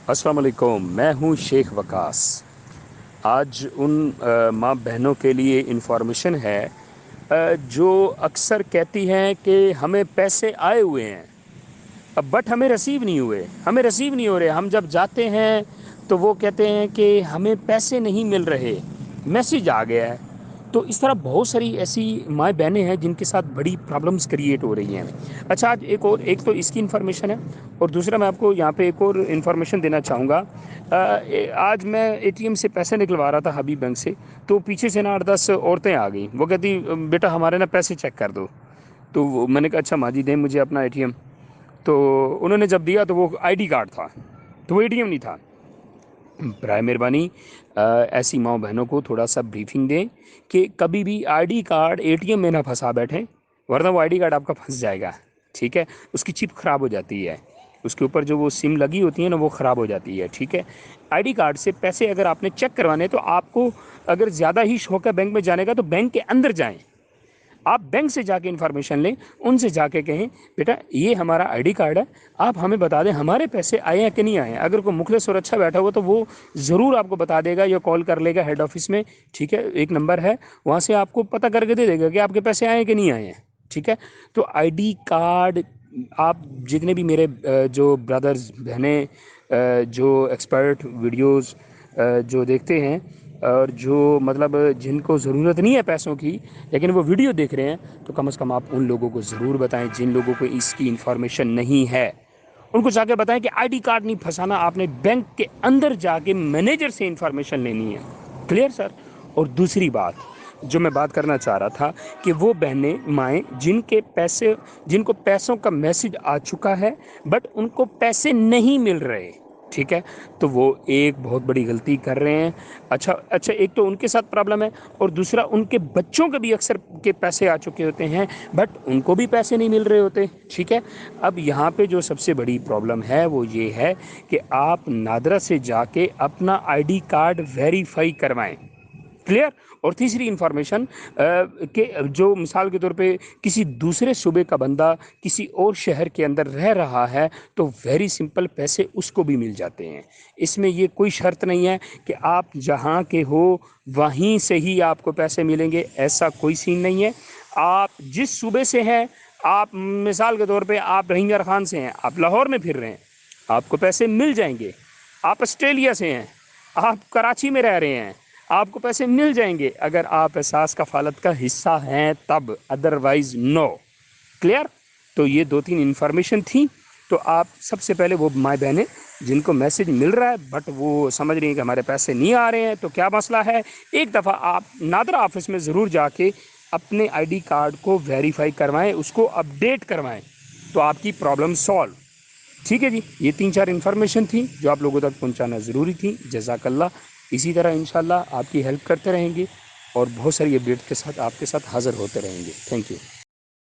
السلام علیکم، میں ہوں شیخ وقاص۔ آج ان ماں بہنوں کے لیے انفارمیشن ہے جو اکثر کہتی ہیں کہ ہمیں پیسے آئے ہوئے ہیں بٹ ہمیں ریسیو نہیں ہوئے، ہمیں ریسیو نہیں ہو رہے۔ ہم جب جاتے ہیں تو وہ کہتے ہیں کہ ہمیں پیسے نہیں مل رہے، میسیج آ گیا ہے۔ تو اس طرح بہت ساری ایسی مائیں بہنیں ہیں جن کے ساتھ بڑی پرابلمز کریٹ ہو رہی ہیں۔ اچھا، آج ایک تو اس کی انفارمیشن ہے، اور دوسرا میں آپ کو یہاں پہ ایک اور انفارمیشن دینا چاہوں گا۔ آج میں اے ٹی ایم سے پیسے نکلوا رہا تھا حبیب بینک سے، تو پیچھے سے 8-10 عورتیں آ گئیں۔ وہ کہتی بیٹا ہمارے نا پیسے چیک کر دو۔ تو میں نے کہا اچھا ماں جی دیں مجھے اپنا اے ٹی ایم۔ تو انہوں نے جب دیا تو وہ آئی ڈی کارڈ تھا، تو وہ اے ٹی ایم نہیں تھا۔ برائے مہربانی ایسی ماؤں بہنوں کو تھوڑا سا بریفنگ دیں کہ کبھی بھی I D card A T M میں نہ پھنسا بیٹھیں، ورنہ وہ آئی ڈی کارڈ آپ کا پھنس جائے گا، ٹھیک ہے؟ اس کی چپ خراب ہو جاتی ہے، اس کے اوپر جو وہ سم لگی ہوتی ہے نا وہ خراب ہو جاتی ہے، ٹھیک ہے؟ آئی ڈی کارڈ سے پیسے اگر آپ نے چیک کروانے تو آپ کو اگر زیادہ ہی شوق ہے بینک میں جانے کا تو بینک کے اندر جائیں، آپ بینک سے جا کے انفارمیشن لیں، ان سے جا کے کہیں بیٹا یہ ہمارا آئی ڈی کارڈ ہے، آپ ہمیں بتا دیں ہمارے پیسے آئے ہیں کہ نہیں آئے ہیں۔ اگر کوئی مخلص اور اچھا بیٹھا ہوا تو وہ ضرور آپ کو بتا دے گا یا کال کر لے گا ہیڈ آفس میں، ٹھیک ہے؟ ایک نمبر ہے وہاں سے آپ کو پتہ کر کے دے دے گا کہ آپ کے پیسے آئے ہیں کہ نہیں آئے ہیں، ٹھیک ہے؟ تو آئی ڈی کارڈ آپ جتنے بھی میرے جو برادرز بہنیں جو ایکسپرٹ ویڈیوز جو دیکھتے ہیں اور جو مطلب جن کو ضرورت نہیں ہے پیسوں کی لیکن وہ ویڈیو دیکھ رہے ہیں، تو کم از کم آپ ان لوگوں کو ضرور بتائیں جن لوگوں کو اس کی انفارمیشن نہیں ہے، ان کو جا کے بتائیں کہ آئی ڈی کارڈ نہیں پھنسانا، آپ نے بینک کے اندر جا کے مینیجر سے انفارمیشن لینی ہے۔ کلیئر سر؟ اور دوسری بات جو میں بات کرنا چاہ رہا تھا کہ وہ بہنیں مائیں جن کو پیسوں کا میسج آ چکا ہے بٹ ان کو پیسے نہیں مل رہے، ٹھیک ہے؟ تو وہ ایک بہت بڑی غلطی کر رہے ہیں۔ اچھا ایک تو ان کے ساتھ پرابلم ہے، اور دوسرا ان کے بچوں کے بھی اکثر کے پیسے آ چکے ہوتے ہیں بٹ ان کو بھی پیسے نہیں مل رہے ہوتے، ٹھیک ہے؟ اب یہاں پہ جو سب سے بڑی پرابلم ہے وہ یہ ہے کہ آپ نادرا سے جا کے اپنا آئی ڈی کارڈ ویریفائی کروائیں۔ کلیئر؟ اور تیسری انفارمیشن کہ جو مثال کے طور پہ کسی دوسرے صوبے کا بندہ کسی اور شہر کے اندر رہ رہا ہے تو ویری سمپل پیسے اس کو بھی مل جاتے ہیں۔ اس میں یہ کوئی شرط نہیں ہے کہ آپ جہاں کے ہو وہیں سے ہی آپ کو پیسے ملیں گے، ایسا کوئی سین نہیں ہے۔ آپ جس صوبے سے ہیں، آپ مثال کے طور پہ آپ رحیم یار خان سے ہیں، آپ لاہور میں پھر رہے ہیں، آپ کو پیسے مل جائیں گے۔ آپ آسٹریلیا سے ہیں، آپ کراچی میں رہ رہے ہیں، آپ کو پیسے مل جائیں گے اگر آپ احساس کفالت کا حصہ ہیں تب، ادروائز نو۔ کلیئر؟ تو یہ 2-3 انفارمیشن تھیں۔ تو آپ سب سے پہلے وہ مائیں بہنیں جن کو میسج مل رہا ہے بٹ وہ سمجھ رہی ہیں کہ ہمارے پیسے نہیں آ رہے ہیں، تو کیا مسئلہ ہے؟ ایک دفعہ آپ نادرا آفس میں ضرور جا کے اپنے آئی ڈی کارڈ کو ویریفائی کروائیں، اس کو اپڈیٹ کروائیں، تو آپ کی پرابلم سالو۔ ٹھیک ہے جی، یہ 3-4 انفارمیشن تھیں جو آپ لوگوں تک پہنچانا ضروری تھی۔ جزاک اللہ۔ اسی طرح انشاءاللہ آپ کی ہیلپ کرتے رہیں گے اور بہت ساری اپڈیٹ کے ساتھ آپ کے ساتھ حاضر ہوتے رہیں گے۔ Thank you.